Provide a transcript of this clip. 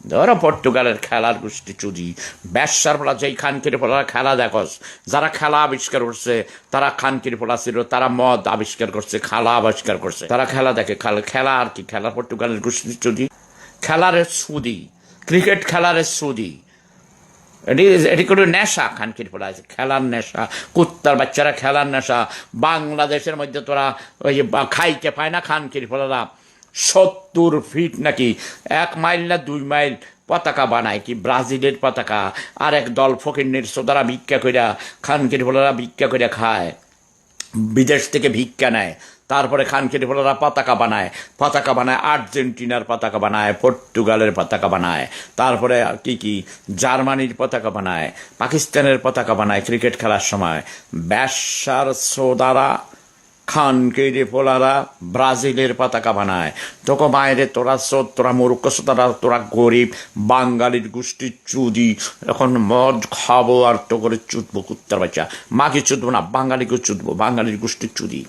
ধরো পর্তুগালের খেলার গোষ্ঠী চুরি ব্যবসার ফলা যেই খানকির ফলা খেলা দেখস, যারা খেলা আবিষ্কার করছে তারা খানকির ফলা ছিল, তারা মদ আবিষ্কার করছে, খেলা আবিষ্কার করছে, তারা খেলা দেখে। খেলা আর কি, খেলা পর্তুগালের গোষ্ঠী চুরি, খেলার সুদি, ক্রিকেট খেলার সুদি, এটি কোনো নেশা খানকির ফলা আছে, খেলার নেশা, কুত্তার বাচ্চারা খেলার নেশা। বাংলাদেশের মধ্যে তোরা ওই যে খাইতে পায় না খানকির ফলারা 70 ফিট নাকি 1 মাইল না 2 মাইল পতাকা বানায়, কি ব্রাজিলের পতাকা। আর এক দল ফকিন্নির সোদারা ভিক্ষা কইরা, খানকির ফলারা ভিক্ষা কইরা খায়, বিদেশ থেকে ভিক্ষা নেয়, তারপরে খানকির ফলারা পতাকা বানায়, আর্জেন্টিনার পতাকা বানায়, পর্তুগালের পতাকা বানায়, তারপরে কি কি জার্মানির পতাকা বানায়, পাকিস্তানের পতাকা বানায় ক্রিকেট খেলার সময়। ব্যবসার সোদারা খানকির ফলারা ব্রাজিলের পতাকা বানায়। তোকে বাইরে তোরা তোরা মূর্খ সোদারা, তোরা গরিব বাঙালির গোষ্ঠীর চুদি, এখন মদ খাবো আর তো করে চুদবো কুত্তার বাচ্চা। মাকে চুদবো না, বাঙালিকে চুদবো, বাঙালির গোষ্ঠীর চুদি।